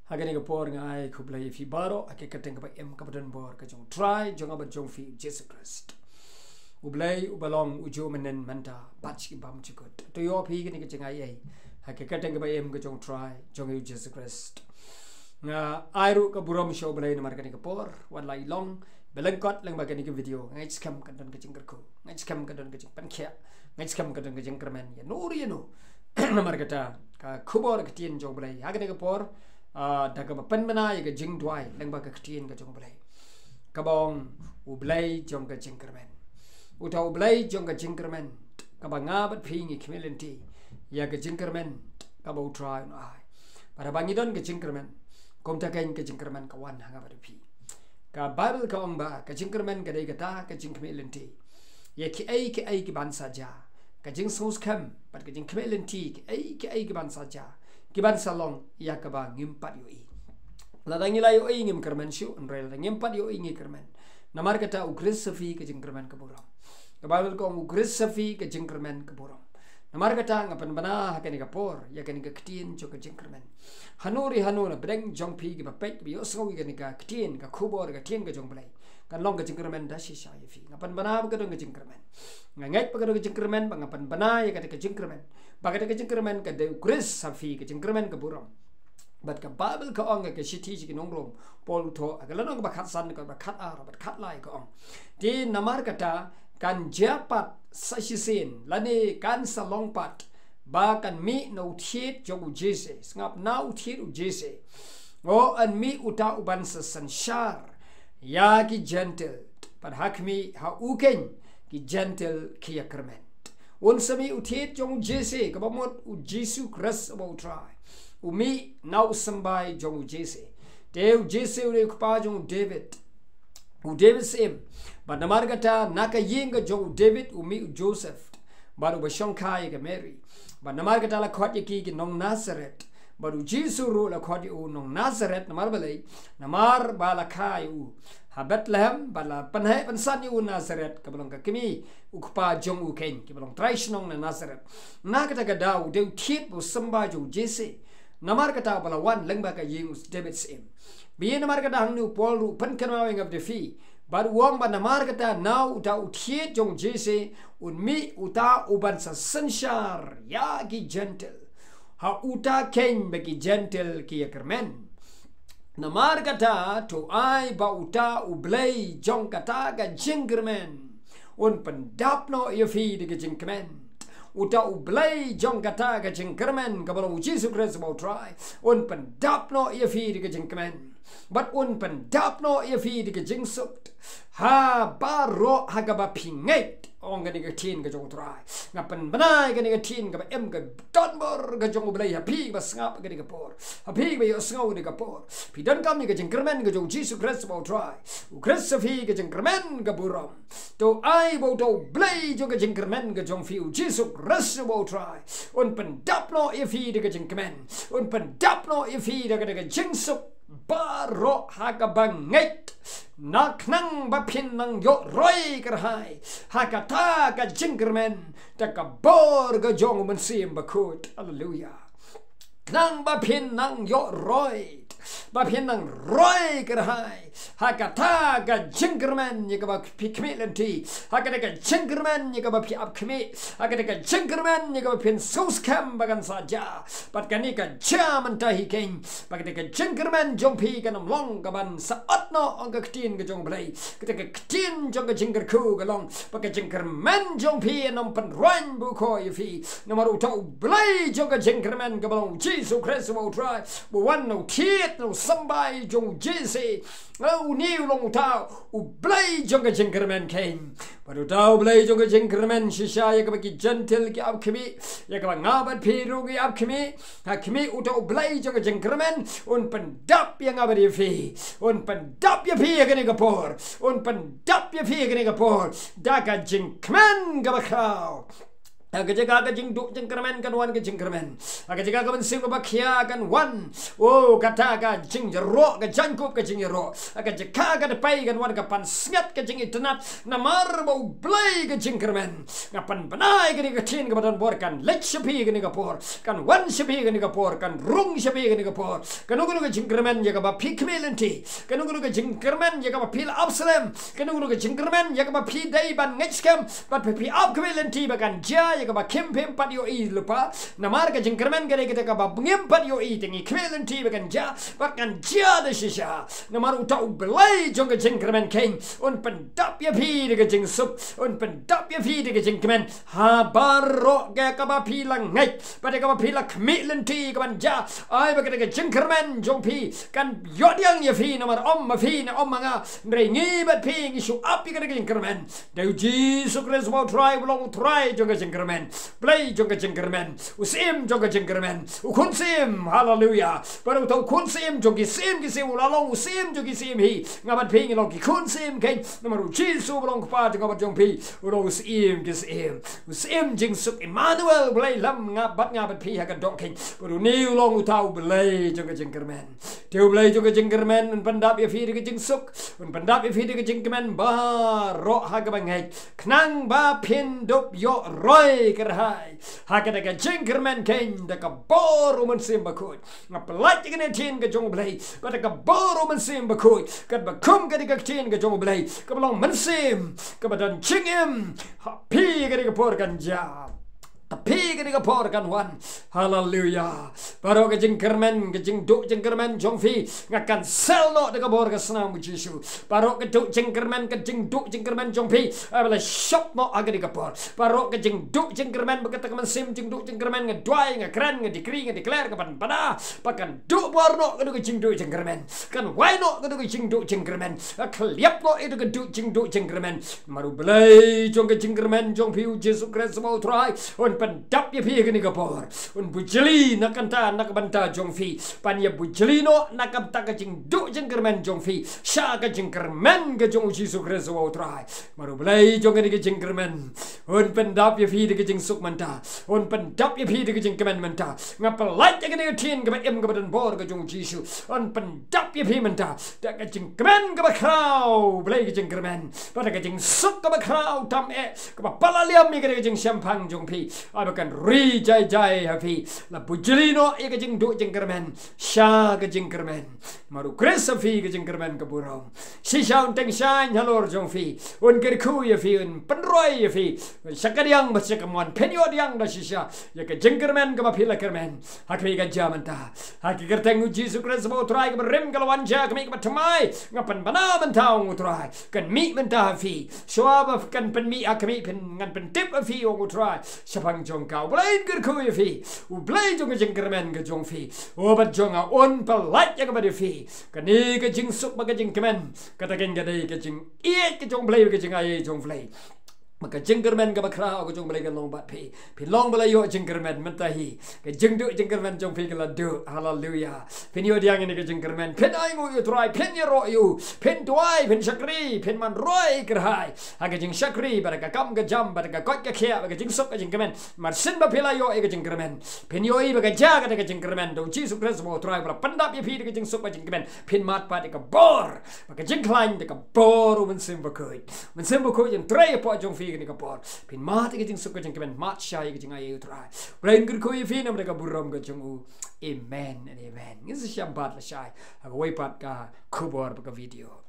Hagani kapor ngai ku Blei fi baro ake kateng ka em ka badan bor ka jong try jong abat jong fi Jesus Christ. U Blei u balong u jo menen manta batch bam chikut. To yo phi ni ka chengai ai. Hake kateng ka em ka jong try jong u Jesus Christ. Nga airu ka burom show Blei namar ka ni kapor wan lai long belengkot lang bagani ka video ngai scam ka don ka jingker ko. Ngai scam ka don ka jing pankhya. Ngai scam ka don ka jingkyrmen ya no ri no. Namar kata ka khubor ka tien jong Blei. Hagani kapor daga penbena ya jing dwai lang ba ka ktien ka jong Blei kabong u Blei jong ka jingkyrmen u ta u Blei jong ka jingkyrmen ka ba ngabat phingi khmelenti ya ka jingkyrmen ka ba u try no ai para bangidon ka jingkyrmen kom ta kain ka jingkyrmen ka wan hanga ba phi ka Bible ka ong ba ka jingkyrmen ka dei ka ta ka jing khmelenti ya ki ai ki ban sa ja ka jing sos kam pat ka jing khmelenti ki ai ki ban sa ja kiban salong iaka ba ngimpat yo i ladang ilai yo i ngimkyrmen shu unrel ngimpat yo i ngikyrmen namar kata ukrisafi ke jingkyrmen ke buram ka Bible ko ukrisafi ke jingkyrmen ke buram namar kata ngapan bana hakani kapor ya kani ka ktien jo ke jingkyrmen hanuri hanuna breng jong pi ke bapek bi yo sngau ke ni ka ktien ka khubor ka tien ke jong Blei kan long ke jingkyrmen da shi sha fi ngapan bana ba ke dong ke jingkyrmen ngai pa ke dong ke jingkyrmen ba ngapan bana ya ka jingkyrmen bagada ke jingkyrmen ka de ukris safi ke jingkyrmen ke buram bat ka Bible ka ong ke shiti ji nongrom pol tho agalanong ba khat san ka ba khat ar ba khat lai ka ong ti namar kata kan japat sasisen lani kan salong pat ba kan mi no thiet jong jese ngap nau thiet u jese o an mi uta uban sanshar ya ki gentle pat hakmi ha uken ki gentle ki yakyrmen un sami uthet jong jese ka bamot u Jesus Christ about try umi now sambai jong jese deu jese ure pa jong David u David sim but namar kata naka yinga jong David umi u Joseph baru ba shonkai ka Mary but namar kata la khot ki nong Nazareth baru Jesus ro la khot u nong Nazareth namar balai namar bala khai u ha Bethlehem bala panhai pansan u Nazareth ka balong ka kimi ukpa jong u ken ki balong traishnong na Nazareth na kata ka dau deu thiet bo samba jo jese namar kata bala wan lengba ka ying David sim bi namar kata hang nu pol ru pan kan wang of the fee bar wong ba namar kata now da u thiet jong jese un mi uta uban sa sanshar ya ki gentle ha uta ken be ki gentle ki yakyrmen namar kata to ai ba uta u Blei jong kata ga jingkyrmen un pendap no ye fi de jingkyrmen uta u Blei jong kata ga jingkyrmen ka balong Jesus Christ about try un pendap no ye fi de jingkyrmen but un pendap no ye fi de jingsut ha baro ha ga ba pinget ong ga ni ga tin ga jong try ngapan banai ga ni ga tin ga em ga don bor ga jong Blei ha pi ba ngap ga ni ga por ha pi ba yo ngau ni ga por pi dan kam ni ga jingkyrmen ga jong Jesus Christ about try u Christ fi ga jingkyrmen ga buram to ai bo to Blei jong ga jingkyrmen ga jong fi u Jesus Christ about try un pendap no ye fi de ga jingkyrmen un pendap no ye fi de ga jingsuk baro haga banget nak nang bapin nang yo roi kerhai hakata ka jingkyrmen ta ka bor ga jong men sim bakut hallelujah nang bapin nang yo roi bapin nang roi kerhai hakata ka jingkyrmen ni ka ba pikmi lenti hakata ka jingkyrmen ni ka ba pi ap kmi hakata ka jingkyrmen ni ka ba pin sos kam bagan saja pat ka ni ka jaman ta hi ken pat ka jingkyrmen jong pi ka nam long ka ban sa atno ang ka ktin ka jong Blei ka ka ktin jong ka jingkar ku ka long pat ka jingkyrmen jong pi nam pan ran bu ko yi fi namaru ta Blei jong ka jingkyrmen ka balong Jesus Christ will try bu wan no tiet no sambai jong jese u niu long tao u Blei jong ka jingkyrmen ken baru tao Blei jong ka jingkyrmen shisha ya ka ki gentle ki ab khmi ya ka ngabat pi ru ki ab khmi ha khmi u tao Blei jong ka jingkyrmen un pendap yang ab di fi un pendap ya pi ka ni ka por un pendap ya pi ka ni ka por da ka jingkyrmen ka ba khao Aga jaga ka jing duk jingkyrmen kan wan ka jingkyrmen. Aga jaga ka bensim ka bakia kan wan. Oh kata ka jing jerok ka jangkup ka jing jerok. Aga jaga ka depai kan wan ka pan sngat ka jing itenat. Namar bau blei ka jingkyrmen. Ngapan benai ka ni ka tin ka badan bor kan lech shapi ka ni ka por. Kan wan shapi ka ni ka por. Kan rung shapi ka ni ka por. Kan ugunu ka jingkyrmen jaga ba pi kmelenti. Kan ugunu ka jingkyrmen jaga ba pil Absalom. Kan ugunu ka jingkyrmen jaga ba pi dai ban ngechkem. Bat pi ab kmelenti ba kan ja ka ba kim pem pat yo I lupa namar ka jingkyrmen ka kita ka ba ngem pat yo I tingi kmelen ti bakan ja de shisha namar utau Blei jong ka jingkyrmen king un pendap ya pi de ka jing sup un pendap ya pi de ka jingkyrmen ha baro ka ba pi lang ngai pada ka ba pi la kmelen ti ka ban ja ai ba ka jingkyrmen jong pi kan yodyang ya pi namar ma pi na nga ngi bat pi ngi shu up ka jingkyrmen de Jesus Christ mau try belong try jong ka jingkyrmen Blei jong ka jingkyrmen usim jong ka jingkyrmen ukunsim hallelujah baru tau kunsim jong ki sim ulalong usim jong ki sim hi ngabat ping long ki kunsim kai namaru Jesus belong pa ngabat jong pi ulo usim jing suk Emmanuel Blei lam ngabat pi ha ka dok king baru ni long utau Blei jong ka jingkyrmen teu Blei jong ka jingkyrmen un pendap ya fi de ka jing suk un pendap ya fi de ka jingkyrmen ba ro ha ka bangai knang ba pin dop yo roi kerhai hakada ka jingkyrmen ken da ka boru men sim bakut ngapelai ka tin ka jong Blei ka ka boru men sim bakut ka ba kum ka tin ka jong Blei ka belong men sim ka badan chingim pi ka por kan ja tapi ka por kan wan hallelujah baru ka jingkyrmen ka jing duk jingkyrmen jong fi ngakan sel no da ka bor ka senam Jesu baru ka duk jingkyrmen ka jing duk jingkyrmen jong fi abala shop no aga ka por baru ka jing duk jingkyrmen ba ka ta sim jing duk jingkyrmen nga dwai nga kran nga decree nga declare ka pan pada pakan duk bor no ka jing duk jingkyrmen kan wai no ka jing duk jingkyrmen kliap no itu ka duk jingkyrmen maru Blei jong ka jingkyrmen jong fi Jesus Christ mau try on pendap ya pi ni ka por un bujeli nakanta nakbanta jong fi pan ya bujeli no nakabta ka jing duk jingkyrmen jong fi sha ka jingkyrmen ka jong Jesus Christ mau try maru Blei jong ka jingkyrmen un pendap ya pi ka jing suk manta un pendap ya pi ka jingkyrmen manta ngapelai ka ni tin ka em ka badan bor ka jong Jesus un pendap ya pi manta da ka jingkyrmen ka ba krau Blei ka jingkyrmen pada ka jing suk ka ba krau tam ka ba palaliam mi ka jing champang jong pi abakan ri jai hafi la bujlino e ka jing duk jingkyrmen sha ka jingkyrmen maru Chris fi ka jingkyrmen ka burong si shaun teng shan halor jong fi un ker khu ya fi un penroi ya fi sakadiang baca kemuan penyo diang da shisha ya ka jingkyrmen ka ba fi la kermen hakri ka jamanta haki kerteng Jesus Christ bo try ka rem ka lawan ja ka mi ka tamai ngapan bana mentau utrai kan mi mentah fi shwab kan pen mi akami pen ngan pen tip fi o utrai sapang jong kau Blei ker khu ya fi u Blei jong ka jingkyrmen ka jong fi o bat jong a on pelat ya ka ba de fi kan ni ka jing suk ba ka jingkyrmen kata ken ka dei ka jing ie ka jong Blei ka jing ai jong Blei maka jingkyrmen ka bakra ko jong Blei ka long bat pi long bala yo jingkyrmen mentahi ka jing duk jingkyrmen jong fi ka la du hallelujah pin yo diang ni ka jingkyrmen pin ai ngo yo try pin yo ro yo pin tuai pin shakri pin man roi kerhai ha ka jing shakri ba ka kam ka jam ba ka kot ka khia ba ka jing sok ka jingkyrmen mar sin ba pila yo e ka jingkyrmen pin yo i ba ka ja ka jingkyrmen do Jesus Christ mo try ba pendap ye pi ka jing sok ka jingkyrmen pin mat pa ka bor ba ka jing klain ka bor men sim ba koi en tray po jong fi ni ka por pin mat ka jing suk ka jingkyrmen mat shai ka jing ai utrai brain kur ko ye fi nam ka buram ka jong u amen and amen ngis syambat la shai ha wai pat ka kubor ba ka video